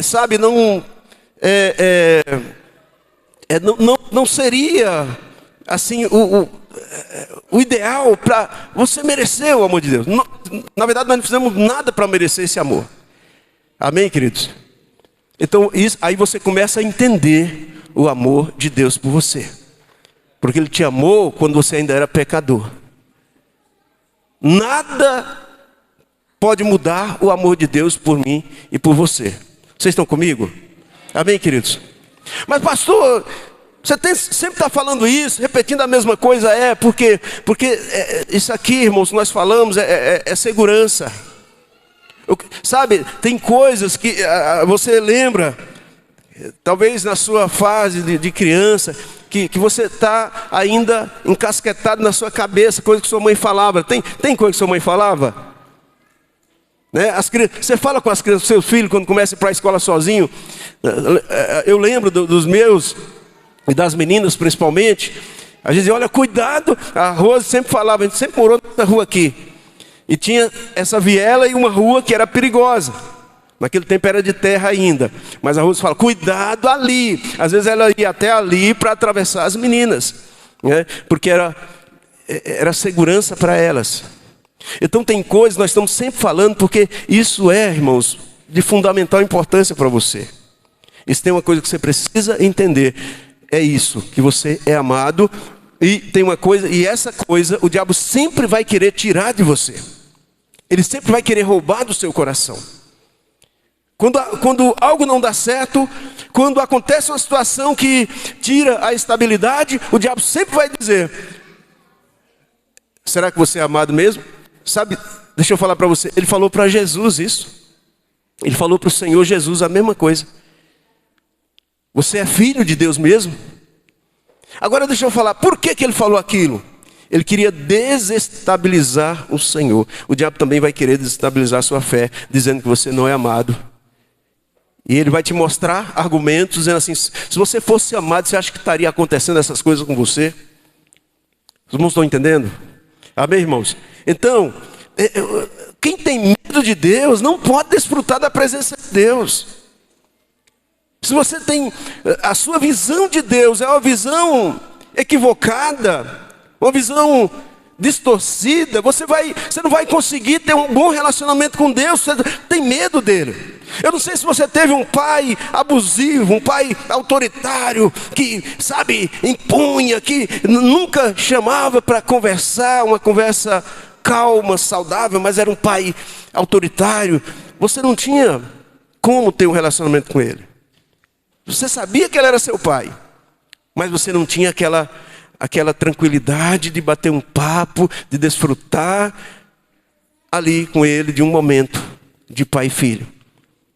sabe, não seria assim o ideal para você merecer o amor de Deus. Na verdade, nós não fizemos nada para merecer esse amor. Amém, queridos? Então, aí você começa a entender o amor de Deus por você. Porque Ele te amou quando você ainda era pecador. Nada pode mudar o amor de Deus por mim e por você. Vocês estão comigo? Amém, queridos? Mas pastor, você sempre está falando isso, repetindo a mesma coisa. Porque isso aqui, irmãos, nós falamos, é segurança. Sabe, tem coisas que você lembra, talvez na sua fase de criança, que você está ainda encasquetado na sua cabeça, coisa que sua mãe falava. Tem coisa que sua mãe falava? Né? Você fala com as crianças, seus filhos, quando começa a ir para a escola sozinho. Eu lembro dos meus e das meninas principalmente. A gente dizia, olha, cuidado. A Rose sempre falava, a gente sempre morou nessa rua aqui. E tinha essa viela e uma rua que era perigosa. Naquele tempo era de terra ainda. Mas a Rose fala, cuidado ali. Às vezes ela ia até ali para atravessar as meninas, né? Porque era segurança para elas. Então tem coisas, nós estamos sempre falando, porque isso irmãos, de fundamental importância para você. Isso tem uma coisa que você precisa entender. É isso, que você é amado. E tem uma coisa, e essa coisa o diabo sempre vai querer tirar de você. Ele sempre vai querer roubar do seu coração. Quando algo não dá certo, quando acontece uma situação que tira a estabilidade, o diabo sempre vai dizer, será que você é amado mesmo? Sabe, deixa eu falar para você, ele falou para Jesus isso. Ele falou para o Senhor Jesus a mesma coisa. Você é filho de Deus mesmo? Agora deixa eu falar, por que ele falou aquilo? Ele queria desestabilizar o Senhor. O diabo também vai querer desestabilizar a sua fé, dizendo que você não é amado. E ele vai te mostrar argumentos, dizendo assim, se você fosse amado, você acha que estaria acontecendo essas coisas com você? Os irmãos estão entendendo? Amém, irmãos? Então, quem tem medo de Deus não pode desfrutar da presença de Deus. Se você tem, a sua visão de Deus é uma visão equivocada, uma visão distorcida, você não vai conseguir ter um bom relacionamento com Deus, você tem medo dele. Eu não sei se você teve um pai abusivo, um pai autoritário, que, sabe, impunha, que nunca chamava para conversar, uma conversa calma, saudável, mas era um pai autoritário. Você não tinha como ter um relacionamento com ele. Você sabia que ele era seu pai, mas você não tinha aquela tranquilidade de bater um papo, de desfrutar ali com ele de um momento de pai e filho.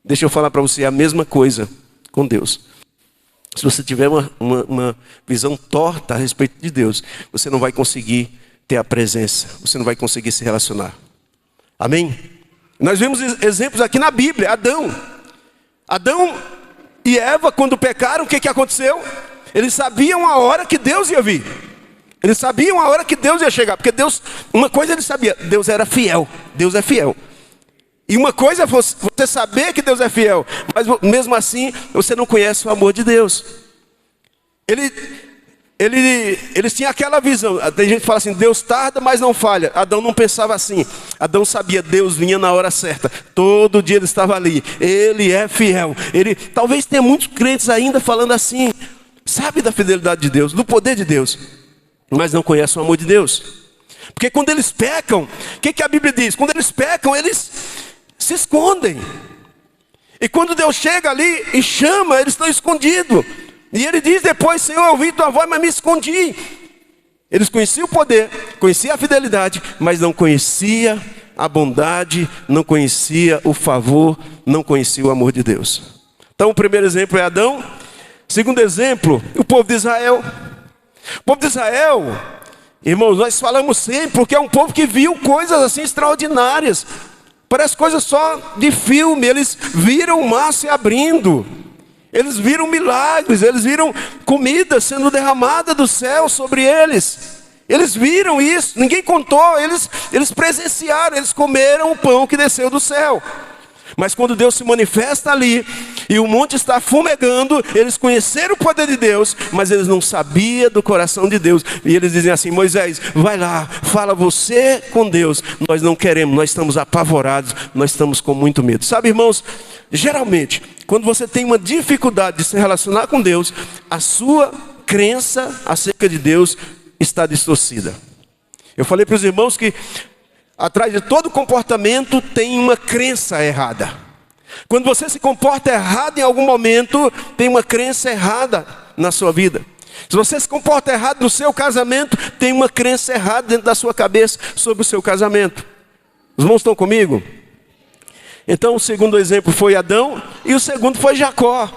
Deixa eu falar para você a mesma coisa com Deus. Se você tiver uma visão torta a respeito de Deus, você não vai conseguir ter a presença, você não vai conseguir se relacionar. Amém? Nós vemos exemplos aqui na Bíblia. Adão e Eva, quando pecaram, o que aconteceu? Eles sabiam a hora que Deus ia vir. Eles sabiam a hora que Deus ia chegar. Porque Deus, uma coisa ele sabia, Deus era fiel. Deus é fiel. E uma coisa é você saber que Deus é fiel, mas mesmo assim você não conhece o amor de Deus. Eles tinham aquela visão. Tem gente que fala assim, Deus tarda, mas não falha. Adão não pensava assim. Adão sabia, Deus vinha na hora certa. Todo dia ele estava ali. Ele é fiel. Talvez tenha muitos crentes ainda falando assim. Sabe da fidelidade de Deus, do poder de Deus, mas não conhecem o amor de Deus. Porque quando eles pecam, o que a Bíblia diz? Quando eles pecam, eles se escondem. E quando Deus chega ali e chama, eles estão escondidos. E ele diz depois, Senhor, eu ouvi tua voz, mas me escondi. Eles conheciam o poder, conheciam a fidelidade, mas não conheciam a bondade, não conheciam o favor, não conheciam o amor de Deus. Então o primeiro exemplo é Adão. Segundo exemplo, o povo de Israel. O povo de Israel, irmãos, nós falamos sempre, porque é um povo que viu coisas assim extraordinárias. Parece coisa só de filme. Eles viram o mar se abrindo. Eles viram milagres, eles viram comida sendo derramada do céu sobre eles. Eles viram isso, ninguém contou, eles presenciaram, eles comeram o pão que desceu do céu. Mas quando Deus se manifesta ali, E o monte está fumegando. Eles conheceram o poder de Deus, mas eles não sabiam do coração de Deus. E eles dizem assim: Moisés, vai lá, fala você com Deus. Nós não queremos, nós estamos apavorados, nós estamos com muito medo. Sabe, irmãos, geralmente, quando você tem uma dificuldade de se relacionar com Deus, a sua crença acerca de Deus está distorcida. Eu falei para os irmãos que atrás de todo comportamento tem uma crença errada. Quando você se comporta errado em algum momento, tem uma crença errada na sua vida. Se você se comporta errado no seu casamento, tem uma crença errada dentro da sua cabeça sobre o seu casamento. Os irmãos estão comigo? Então o segundo exemplo foi Adão e o segundo foi Jacó.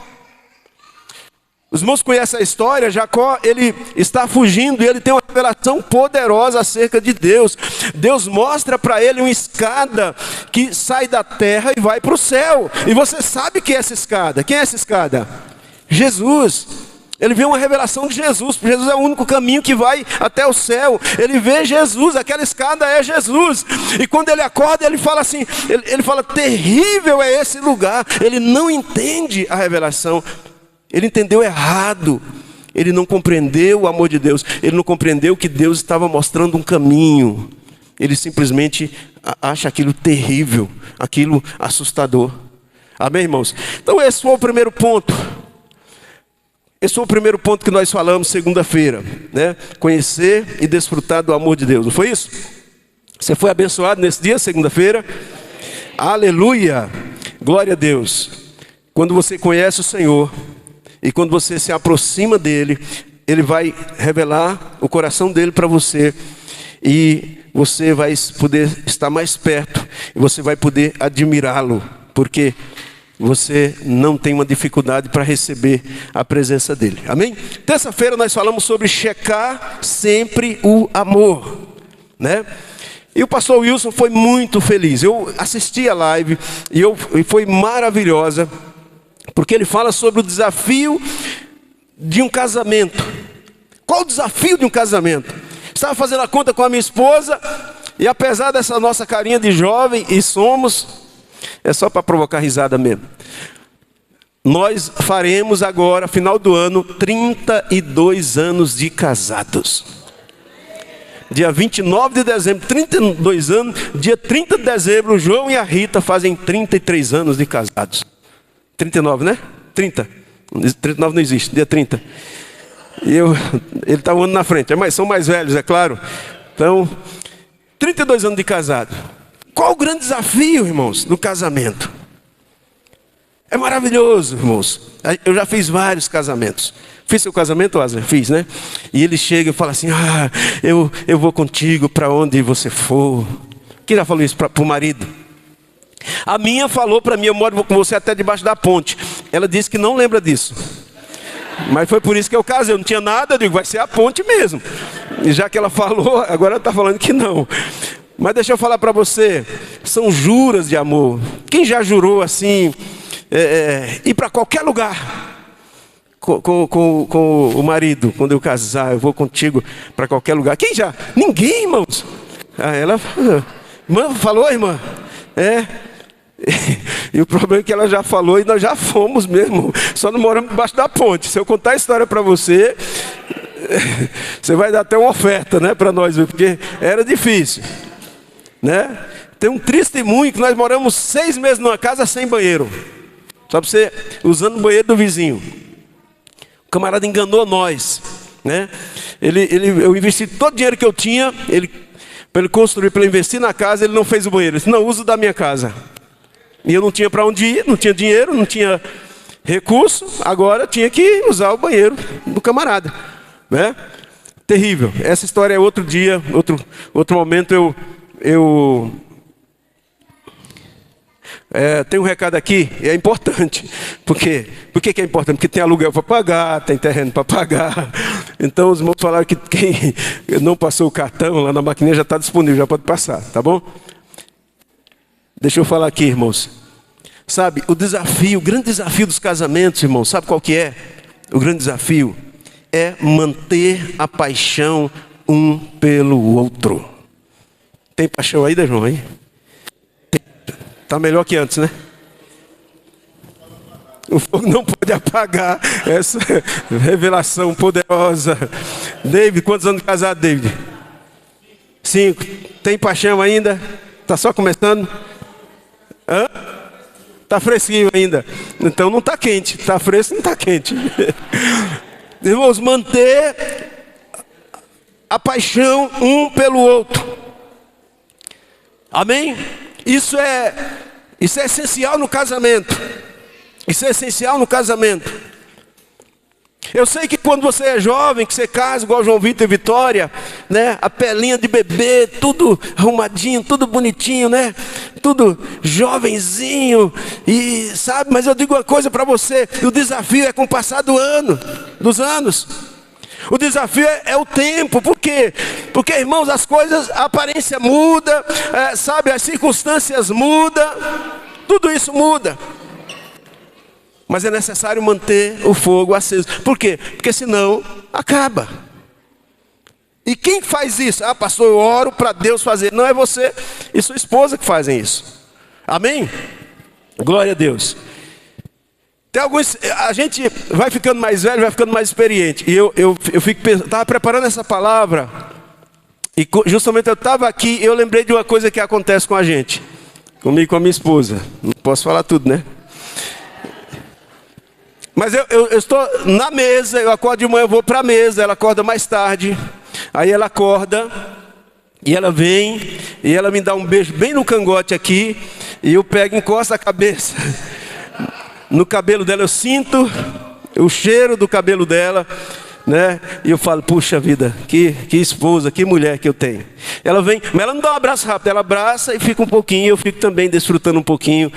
Os irmãos conhecem a história. Jacó, ele está fugindo e ele tem uma revelação poderosa acerca de Deus. Deus mostra para ele uma escada que sai da terra e vai para o céu. E você sabe que é essa escada? Quem é essa escada? Jesus. Ele vê uma revelação de Jesus. Jesus é o único caminho que vai até o céu. Ele vê Jesus, aquela escada é Jesus. E quando ele acorda, ele fala assim, ele fala: terrível é esse lugar. Ele não entende a revelação. Ele entendeu errado. Ele não compreendeu o amor de Deus. Ele não compreendeu que Deus estava mostrando um caminho. Ele simplesmente acha aquilo terrível, aquilo assustador. Amém, irmãos? Então esse foi o primeiro ponto. Esse foi o primeiro ponto que nós falamos segunda-feira, né? Conhecer e desfrutar do amor de Deus. Não foi isso? Você foi abençoado nesse dia, segunda-feira? Aleluia! Glória a Deus. Quando você conhece o Senhor e quando você se aproxima dele, ele vai revelar o coração dele para você. E você vai poder estar mais perto. E você vai poder admirá-lo. Porque você não tem uma dificuldade para receber a presença dele. Amém? Terça-feira nós falamos sobre checar sempre o amor, né? E o pastor Wilson foi muito feliz. Eu assisti a live e foi maravilhosa, porque ele fala sobre o desafio de um casamento. Qual o desafio de um casamento? Estava fazendo a conta com a minha esposa, e apesar dessa nossa carinha de jovem, e somos, é só para provocar risada mesmo, nós faremos agora, final do ano, 32 anos de casados. Dia 29 de dezembro, 32 anos. Dia 30 de dezembro, o João e a Rita fazem 33 anos de casados. 39, né? 30. 39 não existe, dia 30. E ele está um ano na frente, mas são mais velhos, é claro. Então, 32 anos de casado. Qual o grande desafio, irmãos, do casamento? É maravilhoso, irmãos. Eu já fiz vários casamentos. Fiz seu casamento, Wesley? Fiz, né? E ele chega e fala assim: eu vou contigo para onde você for. Quem já falou isso para o marido? A minha falou para mim: eu moro com você até debaixo da ponte. Ela disse que não lembra disso. Mas foi por isso que eu casei. Eu não tinha nada, eu digo, vai ser a ponte mesmo. E já que ela falou, agora ela está falando que não. Mas deixa eu falar para você, são juras de amor. Quem já jurou assim, ir para qualquer lugar com o marido, quando eu casar, eu vou contigo para qualquer lugar? Quem já? Ninguém, irmãos. Ela falou, irmã? E o problema é que ela já falou e nós já fomos mesmo. Só não moramos debaixo da ponte. Se eu contar a história para você, você vai dar até uma oferta, né, para nós, porque era difícil, né? Tem um testemunho que nós moramos 6 meses numa casa sem banheiro. Só para você, usando o banheiro do vizinho. O camarada enganou nós, né? Eu investi todo o dinheiro que eu tinha, para ele construir, para ele investir na casa, ele não fez o banheiro. Ele disse: não, uso da minha casa. E eu não tinha para onde ir, não tinha dinheiro, não tinha recurso, agora tinha que usar o banheiro do camarada, né? Terrível. Essa história é outro dia, outro momento. Tem um recado aqui, é importante. Por quê? Por que é importante? Porque tem aluguel para pagar, tem terreno para pagar. Então os irmãos falaram que quem não passou o cartão lá na maquininha já está disponível, já pode passar, tá bom? Deixa eu falar aqui, irmãos. Sabe, o grande desafio dos casamentos, irmãos, sabe qual que é? O grande desafio é manter a paixão um pelo outro. Tem paixão aí, João? Aí? Tá melhor que antes, né? O fogo não pode apagar essa revelação poderosa. David, quantos anos de casado, David? 5. Tem paixão ainda? Está só começando? Hã? Está fresquinho ainda. Então não está quente. Está fresco, não está quente. Irmãos, manter a paixão um pelo outro. Amém? Isso é essencial no casamento. Isso é essencial no casamento. Eu sei que quando você é jovem, que você casa igual João Vitor e Vitória, né? A pelinha de bebê, tudo arrumadinho, tudo bonitinho, né? Tudo jovenzinho, e sabe? Mas eu digo uma coisa para você: o desafio é com o passar dos anos. O desafio é o tempo. Por quê? Porque, irmãos, as coisas, a aparência muda, sabe? As circunstâncias mudam, tudo isso muda. Mas é necessário manter o fogo aceso. Por quê? Porque senão acaba. E quem faz isso? Ah, pastor, eu oro para Deus fazer. Não é você e sua esposa que fazem isso. Amém? Glória a Deus. Tem alguns, a gente vai ficando mais velho, vai ficando mais experiente. E eu estava preparando essa palavra. E justamente eu estava aqui, eu lembrei de uma coisa que acontece com a gente. Comigo e com a minha esposa. Não posso falar tudo, né? Mas eu estou na mesa, eu acordo de manhã, eu vou para a mesa, ela acorda mais tarde. Aí ela acorda, e ela vem, e ela me dá um beijo bem no cangote aqui, e eu pego e encosto a cabeça no cabelo dela, eu sinto o cheiro do cabelo dela, né? E eu falo, puxa vida, que esposa, que mulher que eu tenho. Ela vem, mas ela não dá um abraço rápido, ela abraça e fica um pouquinho, eu fico também desfrutando um pouquinho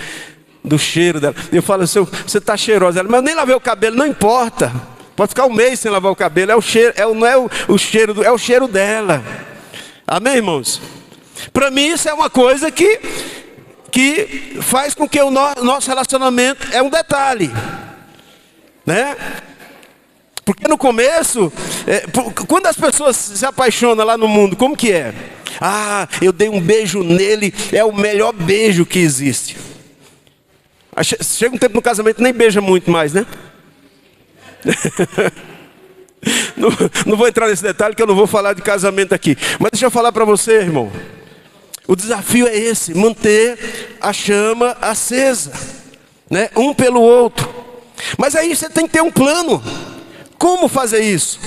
do cheiro dela. Eu falo assim, você está cheirosa. Ela, mas eu nem lavei o cabelo, não importa. Pode ficar um mês sem lavar o cabelo, é o cheiro, não é o cheiro, é o cheiro dela. Amém, irmãos? Para mim isso é uma coisa que faz com que o nosso relacionamento é um detalhe, né? Porque no começo, quando as pessoas se apaixonam lá no mundo, como que é? Ah, eu dei um beijo nele, é o melhor beijo que existe. Chega um tempo no casamento, nem beija muito mais, né? Não vou entrar nesse detalhe, que eu não vou falar de casamento aqui. Mas deixa eu falar para você, irmão. O desafio é esse: manter a chama acesa, né? Um pelo outro. Mas aí você tem que ter um plano. Como fazer isso?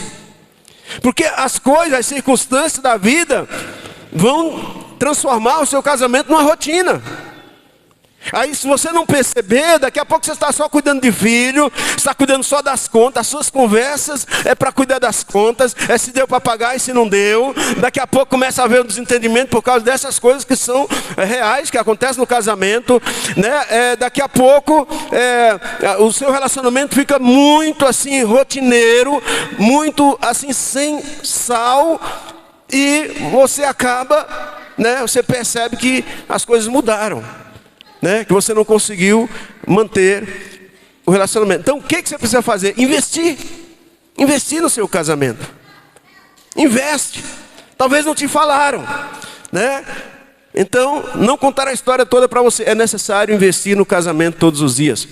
Porque as coisas, as circunstâncias da vida vão transformar o seu casamento numa rotina. Aí se você não perceber, daqui a pouco você está só cuidando de filho, está cuidando só das contas, as suas conversas é para cuidar das contas, é se deu para pagar e se não deu. Daqui a pouco começa a haver um desentendimento por causa dessas coisas que são reais, que acontecem no casamento, né? Daqui a pouco o seu relacionamento fica muito assim rotineiro, muito assim sem sal, e você acaba, né? Você percebe que as coisas mudaram, né? Que você não conseguiu manter o relacionamento. Então o que você precisa fazer? Investir no seu casamento. Investe. Talvez não te falaram, né? Então não contar a história toda para você. É necessário investir no casamento todos os dias.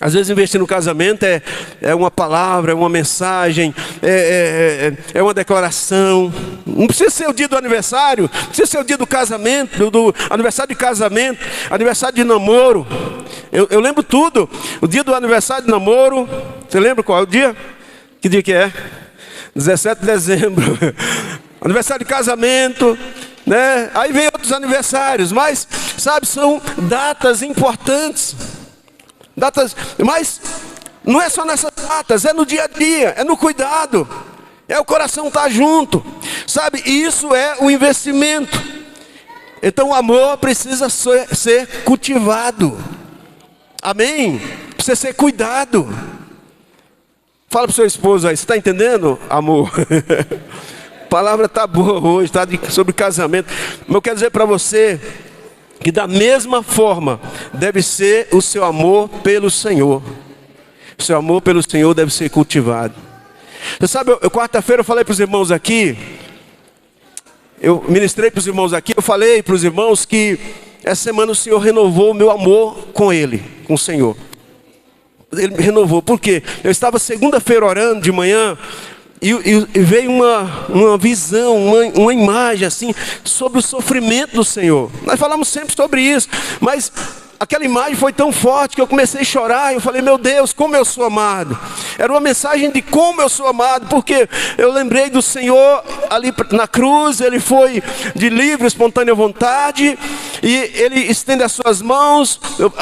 Às vezes investir no casamento é uma palavra, é uma mensagem, é uma declaração. Não precisa ser o dia do aniversário, precisa ser o dia do casamento, do aniversário de casamento, aniversário de namoro. Eu lembro tudo. O dia do aniversário de namoro, você lembra qual é o dia? Que dia que é? 17 de dezembro. Aniversário de casamento, né? Aí vem outros aniversários, mas sabe, são datas importantes. Mas não é só nessas datas, é no dia a dia, é no cuidado, é o coração estar junto, sabe? Isso é o investimento. Então o amor precisa ser cultivado, amém? Precisa ser cuidado. Fala para o seu esposo aí, você está entendendo, amor? A palavra está boa hoje, está sobre casamento. Mas eu quero dizer para você que da mesma forma deve ser o seu amor pelo Senhor. O seu amor pelo Senhor deve ser cultivado. Você sabe, quarta-feira eu falei para os irmãos aqui, eu ministrei para os irmãos aqui, eu falei para os irmãos que essa semana o Senhor renovou o meu amor com Ele, com o Senhor. Ele me renovou. Por quê? Eu estava segunda-feira orando de manhã, e veio uma visão, uma imagem assim, sobre o sofrimento do Senhor. Nós falamos sempre sobre isso, mas aquela imagem foi tão forte que eu comecei a chorar. Eu falei, meu Deus, como eu sou amado. Era uma mensagem de como eu sou amado, porque eu lembrei do Senhor ali na cruz. Ele foi de livre, espontânea vontade, e Ele estende as suas mãos.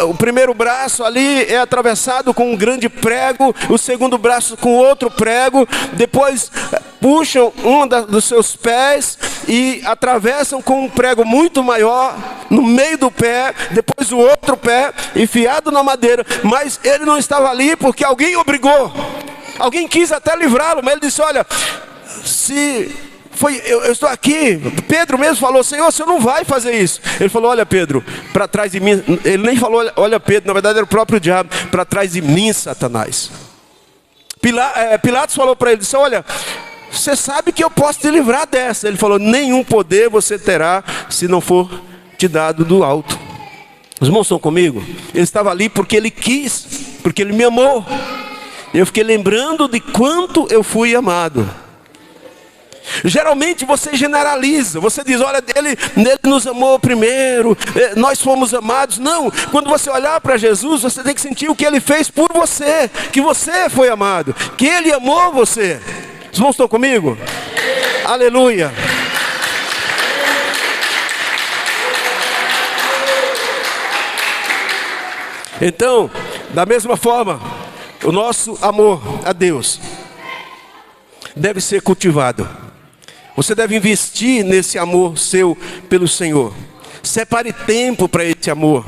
O primeiro braço ali é atravessado com um grande prego, o segundo braço com outro prego. Depois puxam dos seus pés e atravessam com um prego muito maior no meio do pé, depois o outro pé enfiado na madeira. Mas ele não estava ali porque alguém obrigou, alguém quis até livrá-lo, mas ele disse, olha, eu estou aqui. Pedro mesmo falou, Senhor, o Senhor não vai fazer isso. Ele falou, olha Pedro, para trás de mim. Ele nem falou, olha Pedro, na verdade era o próprio diabo. Para trás de mim, Satanás. Pilatos falou para ele, disse, olha, você sabe que eu posso te livrar dessa. Ele falou, nenhum poder você terá se não for te dado do alto. Os irmãos estão comigo? Ele estava ali porque ele quis, porque ele me amou. Eu fiquei lembrando de quanto eu fui amado. Geralmente você generaliza, você diz, olha, ele nos amou primeiro, nós fomos amados. Não, quando você olhar para Jesus, você tem que sentir o que ele fez por você, que você foi amado, que ele amou você. Os irmãos estão comigo? Aleluia. Então, da mesma forma, o nosso amor a Deus deve ser cultivado. Você deve investir nesse amor seu pelo Senhor. Separe tempo para esse amor.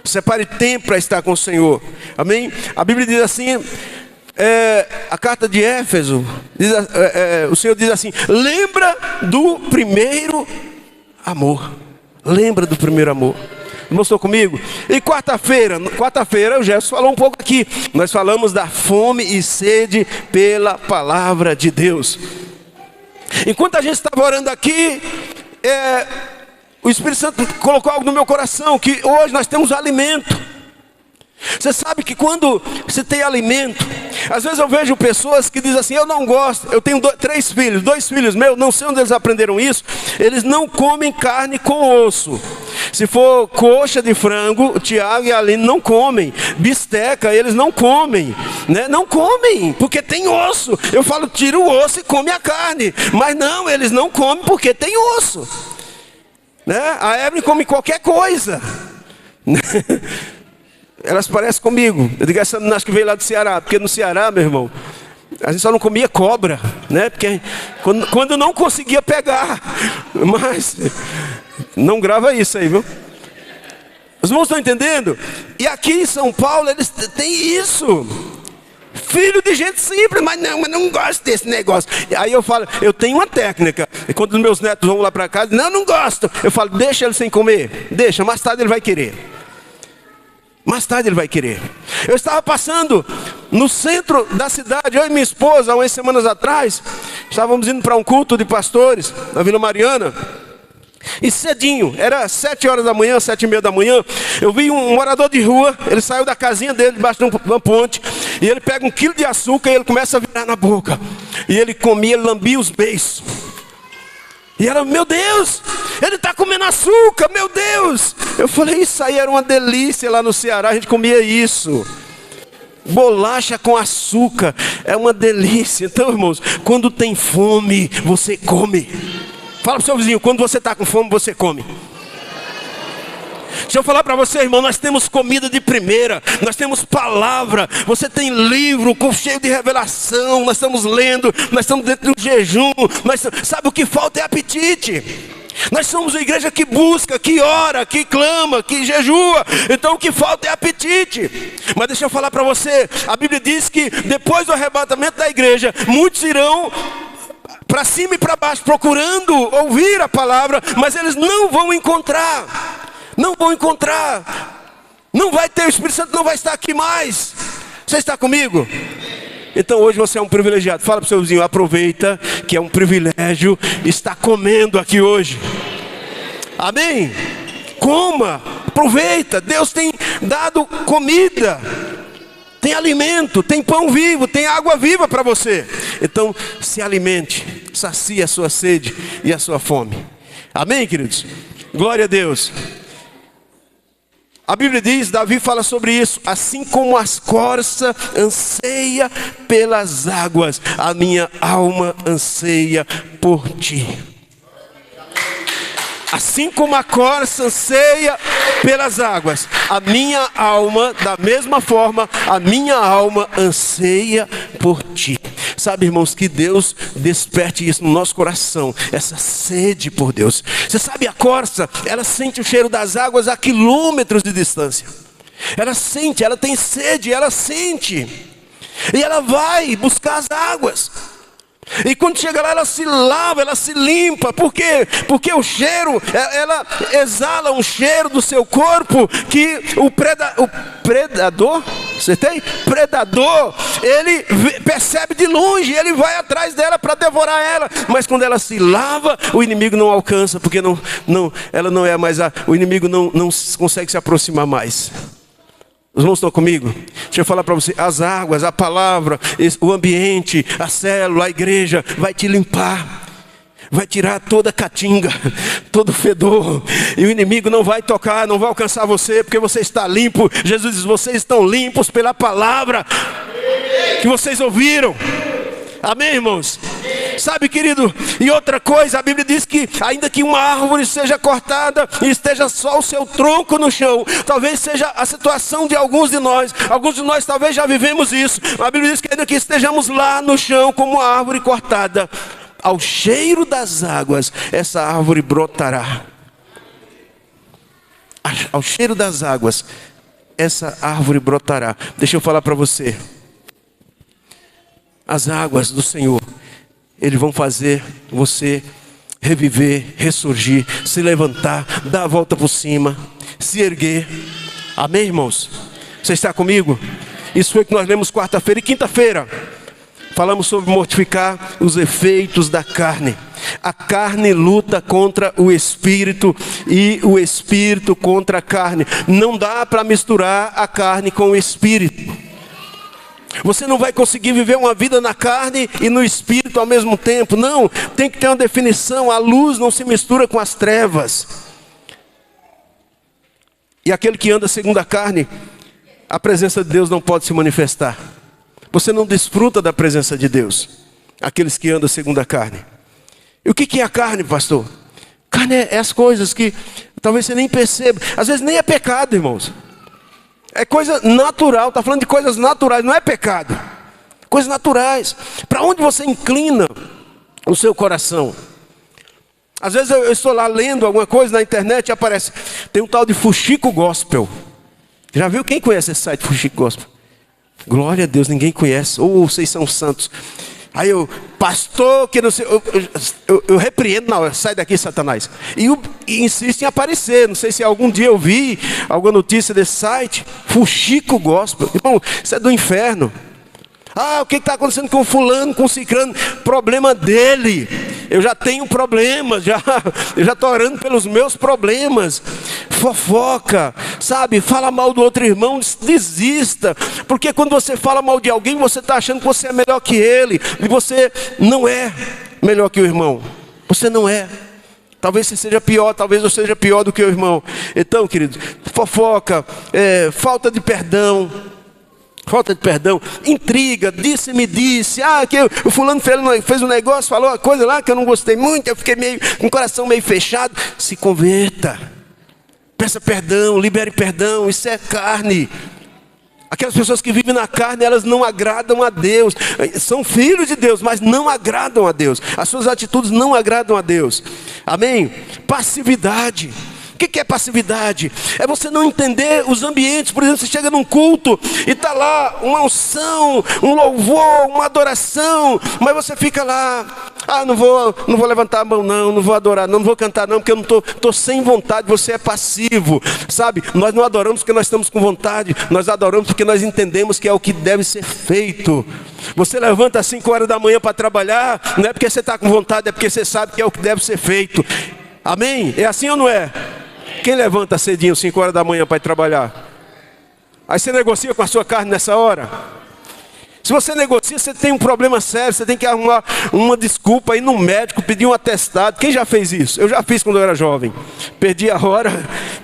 Separe tempo para estar com o Senhor. Amém? A Bíblia diz assim, a carta de Éfeso, o Senhor diz assim, lembra do primeiro amor. Lembra do primeiro amor. Irmãos, estão comigo? E quarta-feira o Gerson falou um pouco aqui. Nós falamos da fome e sede pela palavra de Deus. Enquanto a gente estava orando aqui, o Espírito Santo colocou algo no meu coração, que hoje nós temos alimento. Você sabe que quando você tem alimento, às vezes eu vejo pessoas que dizem assim, eu não gosto, eu tenho 3 filhos, 2 filhos meus, não sei onde eles aprenderam isso, eles não comem carne com osso. Se for coxa de frango, o Tiago e a Aline não comem. Bisteca, eles não comem, né? Não comem, porque tem osso. Eu falo, tira o osso e come a carne. Mas não, eles não comem porque tem osso, né? A Evelyn come qualquer coisa. Elas parecem comigo. Eu digo, essa menina acho que veio lá do Ceará. Porque no Ceará, meu irmão, a gente só não comia cobra, né? Porque quando não conseguia pegar. Mas não grava isso aí, viu? Os irmãos estão entendendo? E aqui em São Paulo eles têm isso. Filho de gente simples, mas não gosto desse negócio. E aí eu falo, eu tenho uma técnica. E quando os meus netos vão lá para casa, não gosto. Eu falo, deixa ele sem comer. Deixa, mais tarde ele vai querer. Mais tarde ele vai querer. Eu estava passando no centro da cidade, eu e minha esposa, há umas semanas atrás, estávamos indo para um culto de pastores na Vila Mariana. E cedinho, era 7 horas da manhã, 7:30 da manhã, eu vi um morador de rua. Ele saiu da casinha dele, debaixo de uma ponte, e ele pega 1 quilo de açúcar e ele começa a virar na boca. E ele comia, ele lambia os beiços. E ela, meu Deus, ele está comendo açúcar, meu Deus. Eu falei, isso aí era uma delícia lá no Ceará, a gente comia isso. Bolacha com açúcar, é uma delícia. Então, irmãos, quando tem fome, você come. Fala para o seu vizinho, quando você está com fome, você come. Deixa eu falar para você, irmão, nós temos comida de primeira, nós temos palavra, você tem livro cheio de revelação, nós estamos lendo, nós estamos dentro de um jejum, sabe o que falta é apetite. Nós somos uma igreja que busca, que ora, que clama, que jejua, então o que falta é apetite. Mas deixa eu falar para você, a Bíblia diz que depois do arrebatamento da igreja, muitos irão para cima e para baixo, procurando ouvir a palavra, mas eles não vão encontrar. Não vão encontrar. Não vai ter, o Espírito Santo não vai estar aqui mais. Você está comigo? Então hoje você é um privilegiado. Fala para o seu vizinho, aproveita que é um privilégio estar comendo aqui hoje. Amém? Coma, aproveita. Deus tem dado comida. tem alimento, tem pão vivo, tem água viva para você. Então se alimente, sacie a sua sede e a sua fome. Amém, queridos? Glória a Deus. A Bíblia diz, Davi fala sobre isso: assim como as corças anseia pelas águas, a minha alma anseia por ti. Assim como a corça anseia pelas águas, a minha alma, da mesma forma, a minha alma anseia por ti. Sabe, irmãos, que Deus desperte isso no nosso coração, essa sede por Deus. Você sabe, a corça, ela sente o cheiro das águas a quilômetros de distância. Ela sente, ela tem sede, ela sente. E ela vai buscar as águas. E quando chega lá, ela se lava, ela se limpa. Por quê? Porque o cheiro, ela exala um cheiro do seu corpo que o predador, você tem? Predador, ele percebe de longe, ele vai atrás dela para devorar ela. Mas quando ela se lava, o inimigo não alcança, porque ela não é mais o inimigo não consegue se aproximar mais. Os irmãos estão comigo? Deixa eu falar para você, as águas, a palavra, o ambiente, a célula, a igreja, vai te limpar. Vai tirar toda a catinga, todo fedor. E o inimigo não vai tocar, não vai alcançar você, porque você está limpo. Jesus diz, vocês estão limpos pela palavra que vocês ouviram. Amém, irmãos? Sabe, querido, e outra coisa, a Bíblia diz que ainda que uma árvore seja cortada e esteja só o seu tronco no chão, talvez seja a situação de alguns de nós talvez já vivemos isso. A Bíblia diz que ainda que estejamos lá no chão como uma árvore cortada, ao cheiro das águas, essa árvore brotará. Ao cheiro das águas, essa árvore brotará. Deixa eu falar para você. As águas do Senhor, eles vão fazer você reviver, ressurgir, se levantar, dar a volta por cima, se erguer. Amém, irmãos? Você está comigo? Isso foi o que nós lemos quarta-feira e quinta-feira. Falamos sobre mortificar os efeitos da carne. A carne luta contra o espírito e o espírito contra a carne. Não dá para misturar a carne com o espírito. Você não vai conseguir viver uma vida na carne e no espírito ao mesmo tempo. Não, tem que ter uma definição. A luz não se mistura com as trevas. E aquele que anda segundo a carne, a presença de Deus não pode se manifestar. Você não desfruta da presença de Deus, aqueles que andam segundo a carne. E o que é a carne, pastor? Carne é as coisas que talvez você nem perceba. Às vezes nem é pecado, irmãos. É coisa natural, está falando de coisas naturais, não é pecado. Coisas naturais. Para onde você inclina o seu coração? Às vezes eu estou lá lendo alguma coisa na internet e aparece, tem um tal de Fuxico Gospel. Já viu? Quem conhece esse site Fuxico Gospel? Glória a Deus, ninguém conhece. Ou vocês são santos. Aí eu, pastor, que não sei, eu repreendo na hora, sai daqui, Satanás. E insiste em aparecer. Não sei se algum dia eu vi alguma notícia desse site. Fuxico Gospel. Irmão, isso é do inferno. Ah, o que está acontecendo com fulano, com cicrano? Problema dele. Eu já tenho problemas, eu já estou orando pelos meus problemas. Fofoca, sabe? Fala mal do outro irmão, desista. Porque quando você fala mal de alguém, você está achando que você é melhor que ele. E você não é melhor que o irmão. Você não é. Talvez você seja pior, talvez você seja pior do que o irmão. Então, queridos, fofoca, falta de perdão, intriga, disse-me disse, que o fulano fez um negócio, falou uma coisa lá que eu não gostei muito, eu fiquei com o coração meio fechado. Se converta, peça perdão, libere perdão, isso é carne. Aquelas pessoas que vivem na carne, elas não agradam a Deus. São filhos de Deus, mas não agradam a Deus. As suas atitudes não agradam a Deus. Amém? Passividade. O que é passividade? É você não entender os ambientes. Por exemplo, você chega num culto e está lá uma unção, um louvor, uma adoração, mas você fica lá, não vou levantar a mão não vou adorar não vou cantar não, porque eu não estou sem vontade. Você é passivo, sabe? Nós não adoramos porque nós estamos com vontade, nós adoramos porque nós entendemos que é o que deve ser feito. Você levanta às 5 horas da manhã para trabalhar, não é porque você está com vontade, é porque você sabe que é o que deve ser feito. Amém? É assim ou não é? Quem levanta cedinho, 5 horas da manhã para ir trabalhar? Aí você negocia com a sua carne nessa hora? Se você negocia, você tem um problema sério, você tem que arrumar uma desculpa, ir no médico, pedir um atestado. Quem já fez isso? Eu já fiz quando eu era jovem. Perdi a hora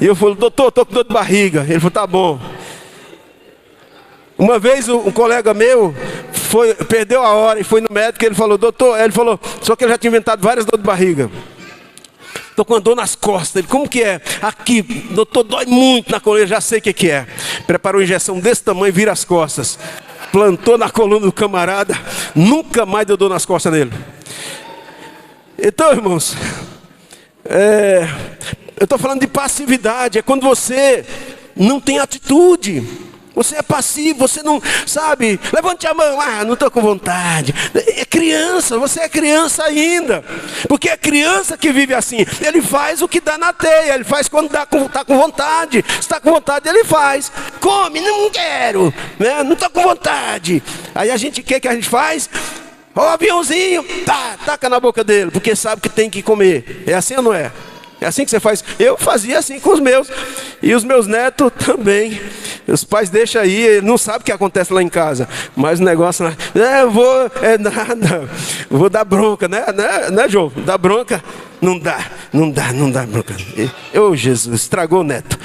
e eu falei, doutor, estou com dor de barriga. Ele falou, tá bom. Uma vez um colega meu perdeu a hora e foi no médico e ele falou, doutor, ele falou, só que ele já tinha inventado várias dores de barriga. Estou com uma dor nas costas. Ele, como que é? Aqui, doutor, dói muito na coluna, já sei o que é. Preparou uma injeção desse tamanho, vira as costas. Plantou na coluna do camarada, nunca mais deu dor nas costas nele. Então, irmãos, eu estou falando de passividade, é quando você não tem atitude. Você é passivo, você não, sabe, levante a mão, não estou com vontade. É criança, você é criança ainda. Porque é criança que vive assim. Ele faz o que dá na teia, ele faz quando está com vontade. Se está com vontade, ele faz. Come, não quero, né? Não estou com vontade. Aí a gente, o que a gente faz? O aviãozinho, taca na boca dele, porque sabe que tem que comer. É assim ou não é? É assim que você faz? Eu fazia assim com os meus. E os meus netos também. Os pais deixam aí, ele não sabe o que acontece lá em casa. Mas o negócio lá, nada. Vou dar bronca, né, João? Dar bronca? Não dá bronca. Ô Jesus, estragou o neto.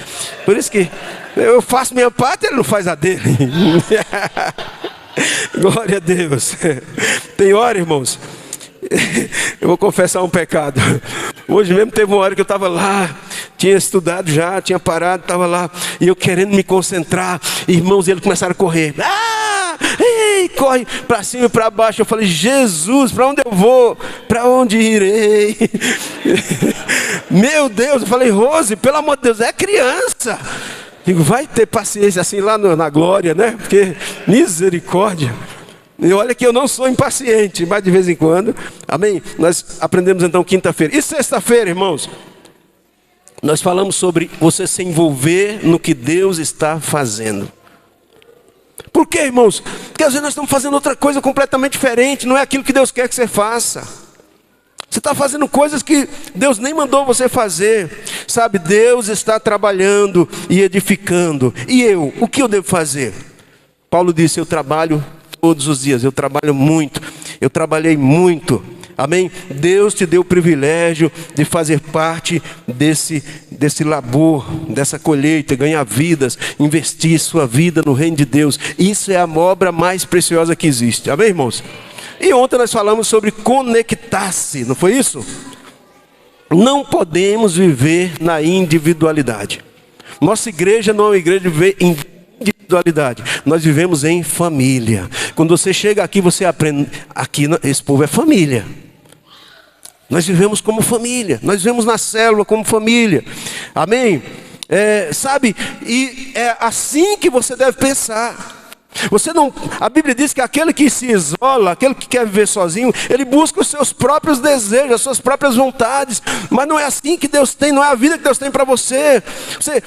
Por isso que eu faço minha parte, ele não faz a dele. Glória a Deus. Tem hora, irmãos. Eu vou confessar um pecado. Hoje mesmo teve uma hora que eu estava lá, tinha estudado já, tinha parado, estava lá, e eu querendo me concentrar, irmãos, eles começaram a correr. Corre para cima e para baixo. Eu falei, Jesus, para onde eu vou? Para onde irei? Meu Deus, eu falei, Rose, pelo amor de Deus, é criança. Digo, vai ter paciência assim lá na glória, né? Porque misericórdia. E olha que eu não sou impaciente, mas de vez em quando, amém? Nós aprendemos então quinta-feira. E sexta-feira, irmãos, nós falamos sobre você se envolver no que Deus está fazendo. Por quê, irmãos? Porque às vezes nós estamos fazendo outra coisa completamente diferente, não é aquilo que Deus quer que você faça. Você está fazendo coisas que Deus nem mandou você fazer. Sabe, Deus está trabalhando e edificando. E eu, o que eu devo fazer? Paulo disse, eu trabalho todos os dias, eu trabalho muito, eu trabalhei muito, amém? Deus te deu o privilégio de fazer parte desse labor, dessa colheita, ganhar vidas, investir sua vida no reino de Deus. Isso é a obra mais preciosa que existe, amém, irmãos? E ontem nós falamos sobre conectar-se, não foi isso? Não podemos viver na individualidade. Nossa igreja não é uma igreja de viver em individualidade. Nós vivemos em família. Quando você chega aqui, você aprende. Aqui, esse povo é família. Nós vivemos como família. Nós vivemos na célula como família. Amém? Sabe? E é assim que você deve pensar. A Bíblia diz que aquele que se isola, aquele que quer viver sozinho, ele busca os seus próprios desejos, as suas próprias vontades. Mas não é assim que Deus tem, não é a vida que Deus tem para você.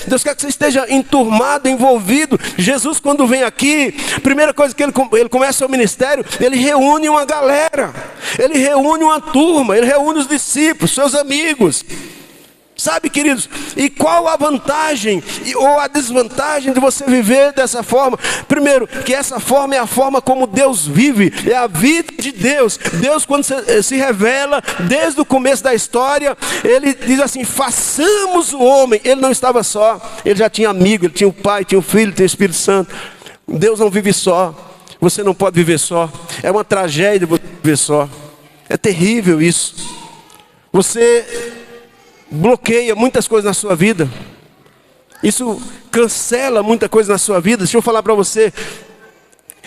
Deus quer que você esteja enturmado, envolvido. Jesus, quando vem aqui, a primeira coisa que ele começa o ministério, ele reúne uma galera, ele reúne uma turma, ele reúne os discípulos, seus amigos. Sabe, queridos, e qual a vantagem ou a desvantagem de você viver dessa forma? Primeiro, que essa forma é a forma como Deus vive, é a vida de Deus. Deus, quando se revela, desde o começo da história, Ele diz assim, façamos o homem. Ele não estava só, Ele já tinha amigo, Ele tinha o Pai, tinha o Filho, tinha o Espírito Santo. Deus não vive só, você não pode viver só, é uma tragédia você viver só, é terrível isso. Você bloqueia muitas coisas na sua vida. Isso cancela muita coisa na sua vida. Deixa eu falar para você.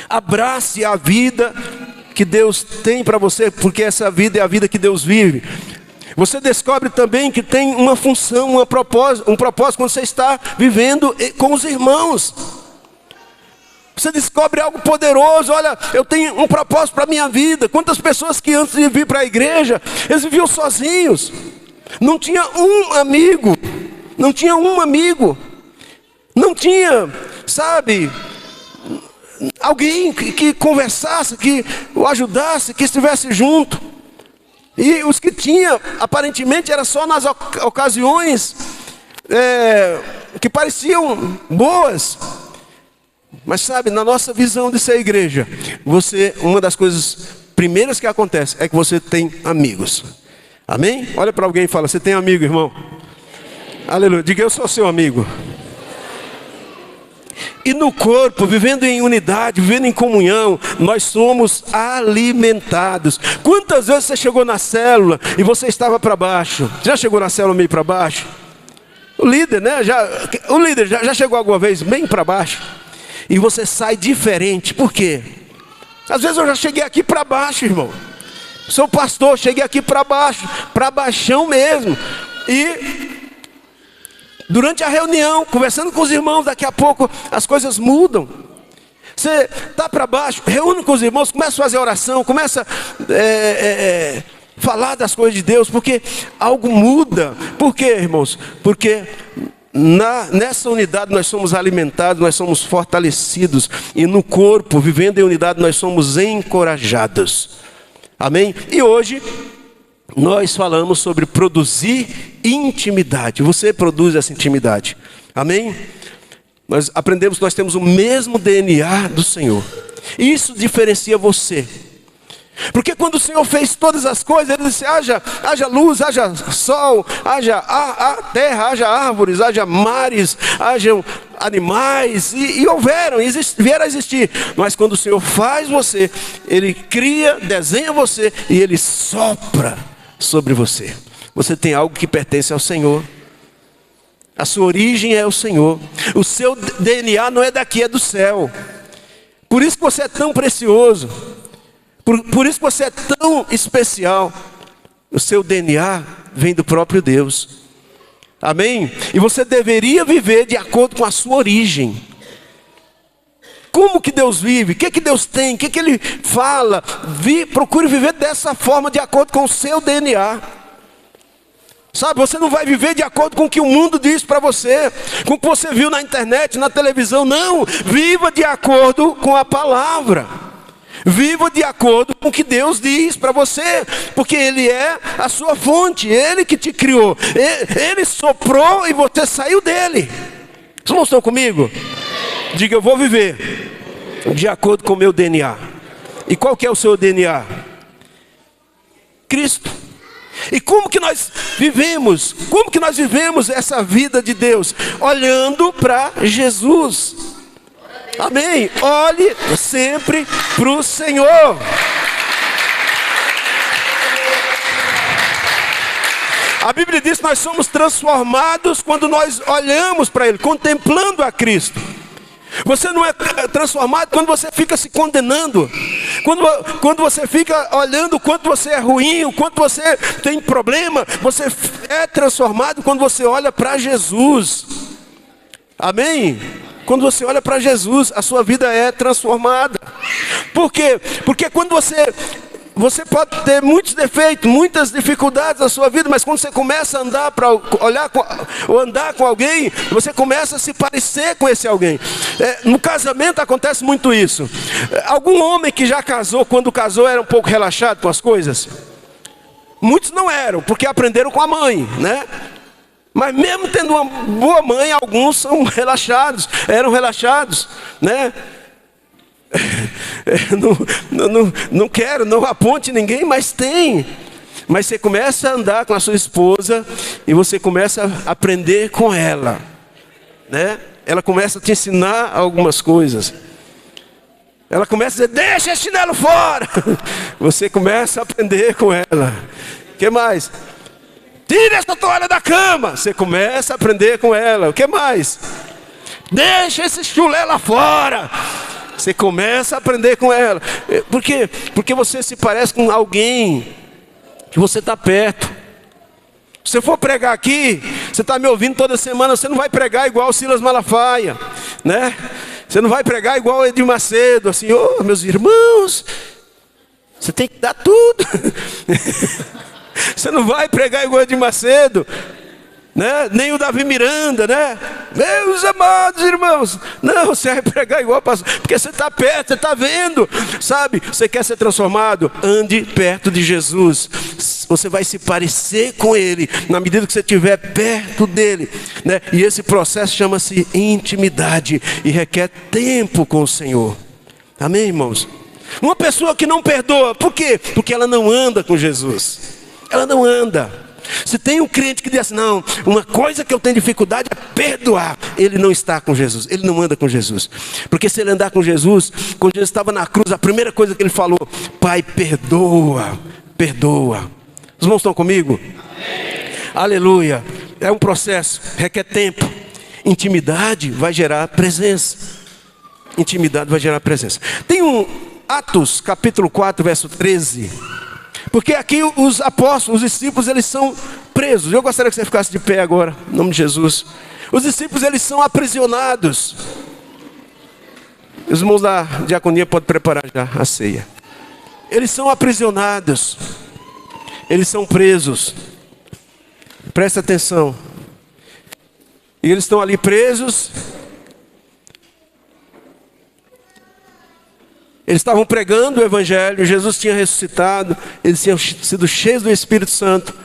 Abrace a vida que Deus tem para você, porque essa vida é a vida que Deus vive. Você descobre também que tem uma função, um propósito quando você está vivendo com os irmãos. Você descobre algo poderoso. Olha, eu tenho um propósito para a minha vida. Quantas pessoas que antes de vir para a igreja, eles viviam sozinhos. Não tinha um amigo, não tinha, sabe, alguém que conversasse, que o ajudasse, que estivesse junto. E os que tinha, aparentemente, era só nas ocasiões que pareciam boas. Mas sabe, na nossa visão de ser igreja, uma das coisas primeiras que acontece é que você tem amigos. Amém? Olha para alguém e fala: você tem amigo, irmão? Aleluia. Diga: eu sou seu amigo. E no corpo, vivendo em unidade, vivendo em comunhão, nós somos alimentados. Quantas vezes você chegou na célula e você estava para baixo? Já chegou na célula meio para baixo? O líder, né? Já chegou alguma vez bem para baixo? E você sai diferente. Por quê? Às vezes eu já cheguei aqui para baixo, irmão. Sou pastor, cheguei aqui para baixo, para baixão mesmo. E durante a reunião, conversando com os irmãos, daqui a pouco as coisas mudam. Você está para baixo, reúne com os irmãos, começa a fazer oração, começa a falar das coisas de Deus, porque algo muda. Por quê, irmãos? Porque nessa unidade nós somos alimentados, nós somos fortalecidos. E no corpo, vivendo em unidade, nós somos encorajados. Amém? E hoje nós falamos sobre produzir intimidade. Você produz essa intimidade. Amém? Nós aprendemos que nós temos o mesmo DNA do Senhor. E isso diferencia você. Porque quando o Senhor fez todas as coisas, Ele disse: haja luz, haja sol, haja terra, haja árvores, haja mares, haja animais. E vieram a existir. Mas quando o Senhor faz você, Ele cria, desenha você e Ele sopra sobre você. Você tem algo que pertence ao Senhor. A sua origem é o Senhor. O seu DNA não é daqui, é do céu. Por isso que você é tão precioso. Por isso que você é tão especial. O seu DNA vem do próprio Deus. Amém? E você deveria viver de acordo com a sua origem. Como que Deus vive? O que Deus tem? O que Ele fala? Procure viver dessa forma, de acordo com o seu DNA. Sabe, você não vai viver de acordo com o que o mundo diz para você, com o que você viu na internet, na televisão. Não, viva de acordo com a palavra. Viva de acordo com o que Deus diz para você, porque Ele é a sua fonte, Ele que te criou. Ele soprou e você saiu dele. Vocês não estão comigo? Diga: eu vou viver de acordo com o meu DNA. E qual que é o seu DNA? Cristo. E como que nós vivemos? Como que nós vivemos essa vida de Deus? Olhando para Jesus. Amém? Olhe sempre para o Senhor. A Bíblia diz que nós somos transformados quando nós olhamos para Ele, contemplando a Cristo. Você não é transformado quando você fica se condenando, quando você fica olhando o quanto você é ruim, o quanto você tem problema. Você é transformado quando você olha para Jesus. Amém? Quando você olha para Jesus, a sua vida é transformada. Por quê? Porque quando você pode ter muitos defeitos, muitas dificuldades na sua vida, mas quando você começa a andar ou andar com alguém, você começa a se parecer com esse alguém. No casamento acontece muito isso. Algum homem que já casou, quando casou, era um pouco relaxado com as coisas? Muitos não eram, porque aprenderam com a mãe, né? Mas mesmo tendo uma boa mãe, alguns são relaxados, eram relaxados, né? Não aponte ninguém, mas tem. Mas você começa a andar com a sua esposa e você começa a aprender com ela, né? Ela começa a te ensinar algumas coisas. Ela começa a dizer: deixa esse chinelo fora. Você começa a aprender com ela. O que mais? Tira essa toalha da cama. Você começa a aprender com ela. O que mais? Deixa esse chulé lá fora. Você começa a aprender com ela. Por quê? Porque você se parece com alguém que você está perto. Se você for pregar aqui, você está me ouvindo toda semana, você não vai pregar igual o Silas Malafaia, né? Você não vai pregar igual o Edir Macedo, assim: ô, meus irmãos, você tem que dar tudo. Você não vai pregar igual o Edir Macedo, né? Nem o Davi Miranda, né? Meus amados irmãos, não, você vai pregar igual pastor, porque você está perto, você está vendo, sabe? Você quer ser transformado? Ande perto de Jesus. você vai se parecer com Ele na medida que você estiver perto dEle, né? E esse processo chama-se intimidade e requer tempo com o Senhor. Amém, irmãos? Uma pessoa que não perdoa, por quê? Porque ela não anda com Jesus. Ela não anda. Se tem um crente que diz assim, não, uma coisa que eu tenho dificuldade é perdoar, ele não está com Jesus, ele não anda com Jesus. Porque se ele andar com Jesus, quando Jesus estava na cruz, a primeira coisa que ele falou: Pai, perdoa, perdoa. Os irmãos estão comigo? Amém. Aleluia. É um processo, requer tempo. Intimidade vai gerar presença. Intimidade vai gerar presença. Tem um Atos capítulo 4, verso 13. Porque aqui os apóstolos, os discípulos, eles são presos. Eu gostaria que você ficasse de pé agora, em nome de Jesus. Os discípulos, eles são aprisionados. Os irmãos da diaconia podem preparar já a ceia. Eles são aprisionados. Eles são presos. Presta atenção. E eles estão ali presos. Eles estavam pregando o Evangelho, Jesus tinha ressuscitado, eles tinham sido cheios do Espírito Santo.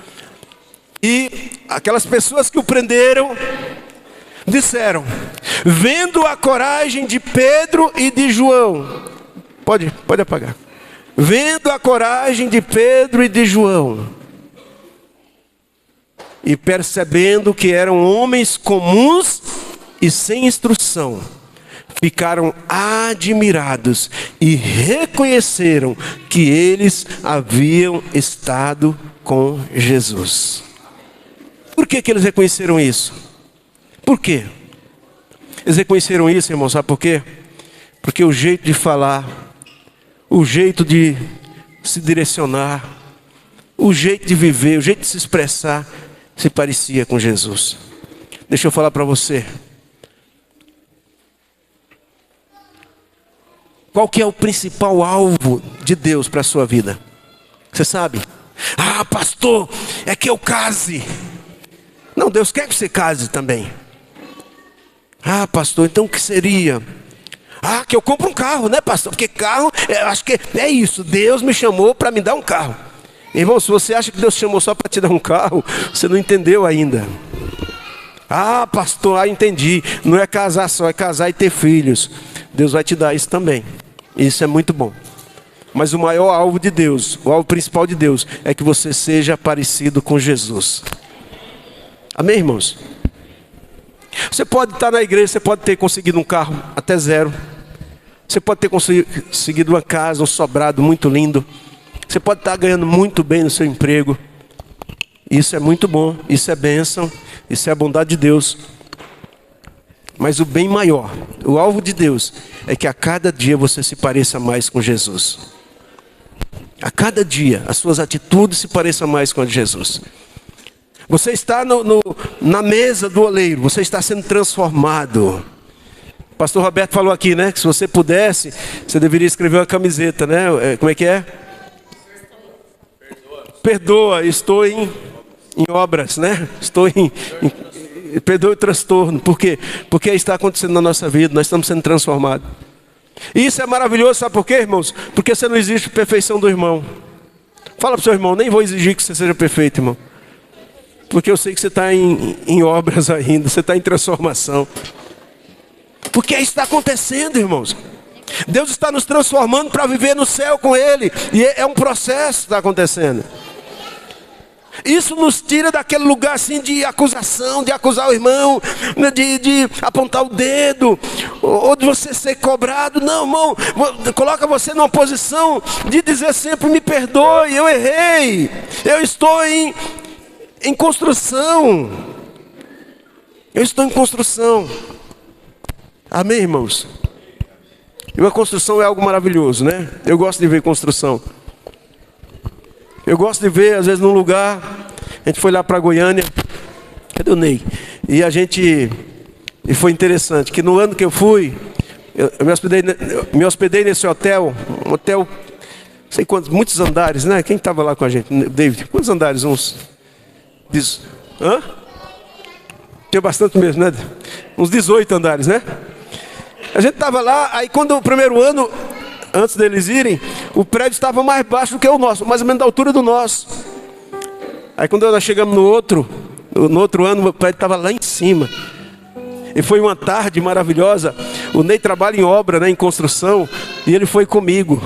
E aquelas pessoas que o prenderam, disseram, vendo a coragem de Pedro e de João, pode apagar. Vendo a coragem de Pedro e de João, e percebendo que eram homens comuns e sem instrução, ficaram admirados e reconheceram que eles haviam estado com Jesus. Por que eles reconheceram isso? Por quê? Eles reconheceram isso, irmão, sabe por quê? Porque o jeito de falar, o jeito de se direcionar, o jeito de viver, o jeito de se expressar, se parecia com Jesus. Deixa eu falar para você. Qual que é o principal alvo de Deus para a sua vida? Você sabe? Ah, pastor, é que eu case. Não, Deus quer que você case também. Ah, pastor, então o que seria? Ah, que eu compre um carro, né, pastor? Porque carro, eu acho que é isso. Deus me chamou para me dar um carro. Irmão, se você acha que Deus te chamou só para te dar um carro, você não entendeu ainda. Ah, pastor, entendi. Não é casar só, é casar e ter filhos. Deus vai te dar isso também. Isso é muito bom. Mas o maior alvo de Deus, o alvo principal de Deus, é que você seja parecido com Jesus. Amém, irmãos? Você pode estar na igreja, você pode ter conseguido um carro até zero. Você pode ter conseguido uma casa, um sobrado muito lindo. Você pode estar ganhando muito bem no seu emprego. Isso é muito bom, isso é bênção, isso é a bondade de Deus. Mas o bem maior, o alvo de Deus, é que a cada dia você se pareça mais com Jesus. A cada dia, as suas atitudes se pareçam mais com a de Jesus. Você está na mesa do oleiro, você está sendo transformado. O pastor Roberto falou aqui, né? Que se você pudesse, você deveria escrever uma camiseta, né? Como é que é? Perdoa, estou em obras, né? Perdoe o transtorno. Por quê? Porque está acontecendo na nossa vida, nós estamos sendo transformados. E isso é maravilhoso, sabe por quê, irmãos? Porque você não exige perfeição do irmão. Fala para o seu irmão, nem vou exigir que você seja perfeito, irmão. Porque eu sei que você está em obras ainda, você está em transformação. Porque isso está acontecendo, irmãos. Deus está nos transformando para viver no céu com Ele. E é um processo que está acontecendo. Isso nos tira daquele lugar assim de acusação, de acusar o irmão, de apontar o dedo, ou de você ser cobrado. Não, irmão, coloca você numa posição de dizer sempre, me perdoe, eu errei, eu estou em construção. Eu estou em construção. Amém, irmãos? E uma construção é algo maravilhoso, né? Eu gosto de ver construção. Eu gosto de ver, às vezes, num lugar. A gente foi lá para Goiânia. Cadê o Ney? E foi interessante, que no ano que eu fui, eu me hospedei nesse hotel. Um hotel, não sei quantos, muitos andares, né? Quem estava lá com a gente? David, quantos andares? Hã? Tinha bastante mesmo, né? Uns 18 andares, né? A gente estava lá, aí quando o primeiro ano, antes deles irem, o prédio estava mais baixo do que o nosso, mais ou menos da altura do nosso. Aí quando nós chegamos no outro ano, meu pai estava lá em cima. E foi uma tarde maravilhosa. O Ney trabalha em obra, né, em construção, e ele foi comigo.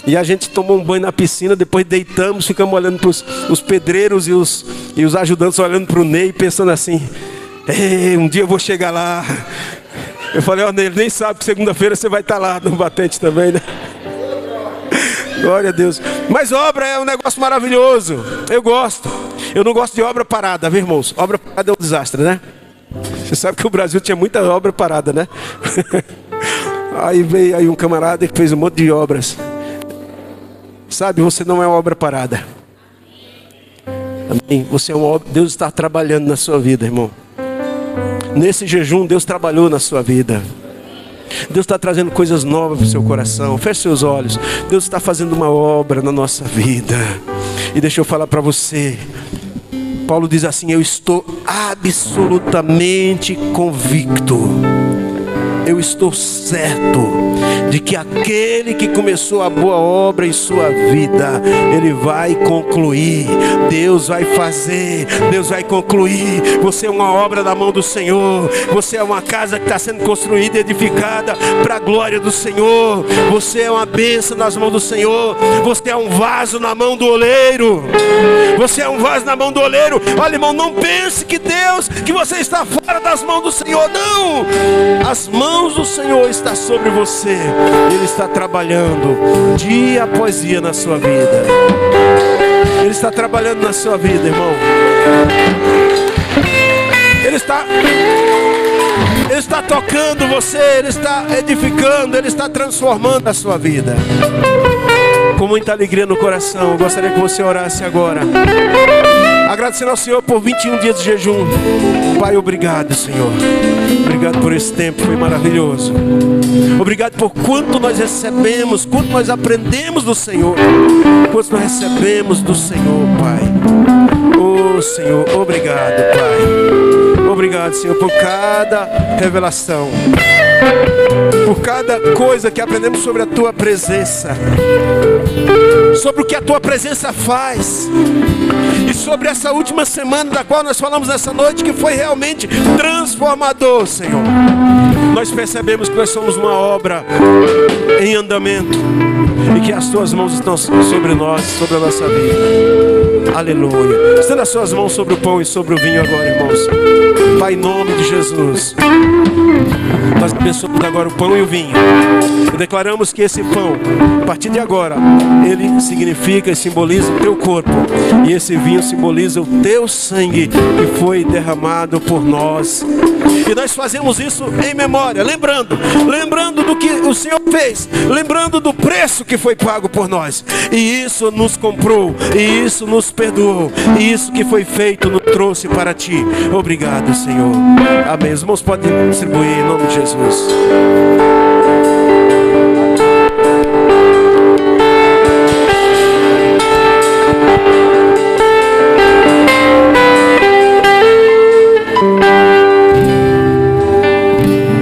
E a gente tomou um banho na piscina, depois deitamos, ficamos olhando para os pedreiros e os ajudantes olhando para o Ney, pensando assim: um dia eu vou chegar lá. Eu falei: ó, Ney, ele nem sabe que segunda-feira você vai estar lá no batente também, né? Glória a Deus. Mas obra é um negócio maravilhoso. Eu gosto. Eu não gosto de obra parada, viu, irmãos? Obra parada é um desastre, né? Você sabe que o Brasil tinha muita obra parada, né? Aí veio aí um camarada que fez um monte de obras. Sabe, você não é uma obra parada. Amém? Você é uma obra. Deus está trabalhando na sua vida, irmão. Nesse jejum, Deus trabalhou na sua vida. Deus está trazendo coisas novas para o seu coração. Feche seus olhos. Deus está fazendo uma obra na nossa vida. E deixa eu falar para você. Paulo diz assim: eu estou absolutamente convicto. Eu estou certo de que aquele que começou a boa obra em sua vida, Ele vai concluir. Deus vai fazer, Deus vai concluir. Você é uma obra da mão do Senhor. Você é uma casa que está sendo construída e edificada para a glória do Senhor. Você é uma bênção nas mãos do Senhor. Você é um vaso na mão do oleiro. Você é um vaso na mão do oleiro. Olha, irmão, não pense que você está fora das mãos do Senhor. Não! As mãos do Senhor estão sobre você. Ele está trabalhando dia após dia na sua vida. Ele está trabalhando na sua vida, irmão. Ele está tocando você. Ele está edificando. Ele está transformando a sua vida. Com muita alegria no coração, eu gostaria que você orasse agora, agradecendo ao Senhor por 21 dias de jejum. Pai, obrigado, Senhor. Obrigado por esse tempo, foi maravilhoso. Obrigado por quanto nós recebemos, quanto nós aprendemos do Senhor, quanto nós recebemos do Senhor, Pai. Oh, Senhor, obrigado, Pai. Obrigado, Senhor, por cada revelação, por cada coisa que aprendemos sobre a Tua presença, sobre o que a Tua presença faz, e sobre essa última semana da qual nós falamos nessa noite, que foi realmente transformador, Senhor. Nós percebemos que nós somos uma obra em andamento, e que as Tuas mãos estão sobre nós, sobre a nossa vida. Aleluia. Estenda as suas mãos sobre o pão e sobre o vinho agora, irmãos. Pai, em nome de Jesus, nós abençoamos agora o pão e o vinho. E declaramos que esse pão, a partir de agora, ele significa e simboliza o Teu corpo. E esse vinho simboliza o Teu sangue que foi derramado por nós. E nós fazemos isso em memória, lembrando do que o Senhor fez, lembrando do preço que foi pago por nós. E isso nos comprou, e isso nos perdoou, e isso que foi feito nos trouxe para Ti. Obrigado, Senhor. Amém. Os irmãos podem distribuir em nome de Jesus.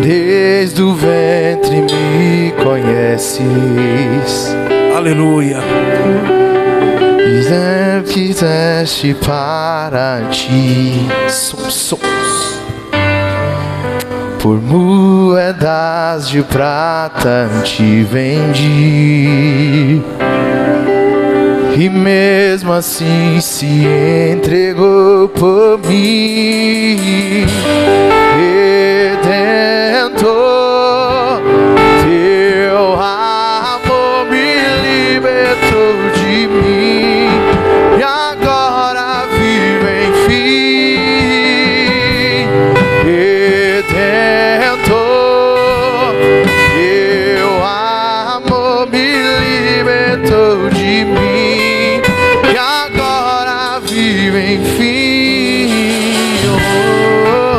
Desde o ventre me conheces. Aleluia. E fizeste para Ti. Por moedas de prata Te vendi. E mesmo assim se entregou por mim. Redentor, Teu amor me libertou de mim. E agora vivo enfim. Redentor, Teu amor me libertou de mim. E agora vivo enfim. Oh, oh, oh.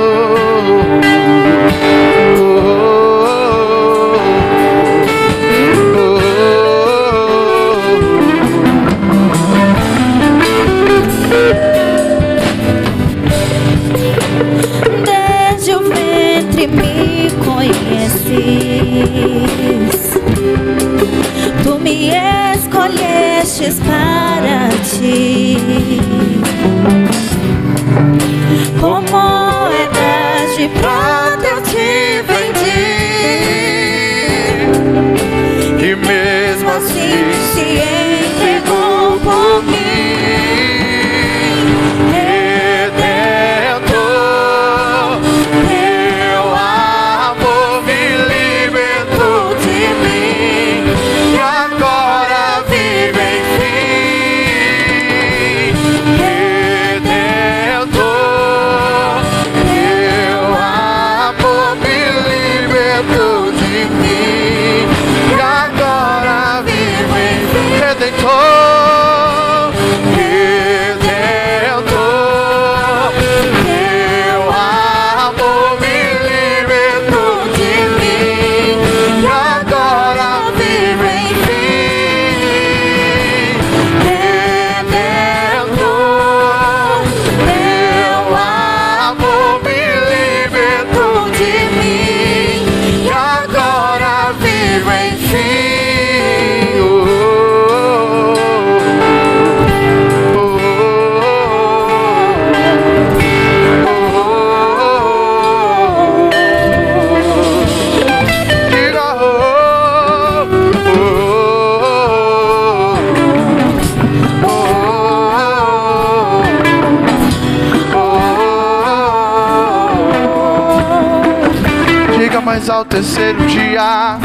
Tu me escolhestes para ti. Com moedas de prata eu te vendi, E mesmo assim assim se entregou por mim. Redentor, teu amor me libertou de mim e agora vive em fim. Redentor, teu amor me libertou de mim e agora vive em fim. Redentor, Redentor, teu amor me libertou de mim e agora vive em fim. Redentor, teu amor me libertou de mim e agora vive em fim. Diga Diga mais ao terceiro dia,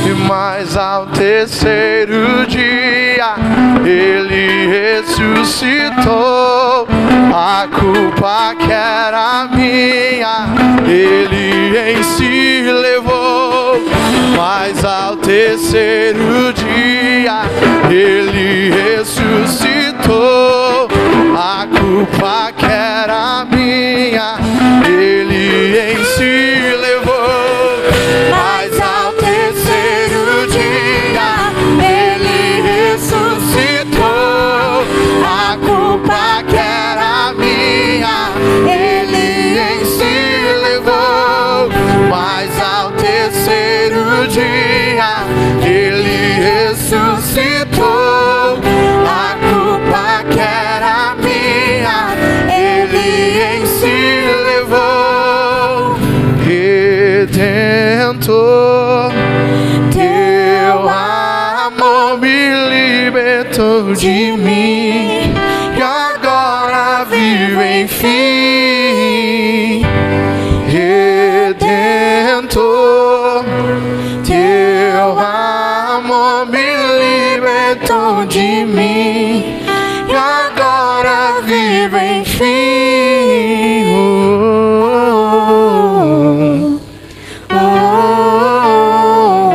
e mais ao terceiro dia ele ressuscitou. A culpa que era minha ele em si levou. Mas ao terceiro dia ele ressuscitou. A culpa que era minha ele em si levou. Mas ao terceiro dia ele ressuscitou. A culpa que era minha ele em si levou. Mas ao terceiro dia ele ressuscitou. A culpa que era minha ele em si levou. Redentor, teu amor me libertou de mim e agora vive em fim. Redentor, teu amor me libertou de mim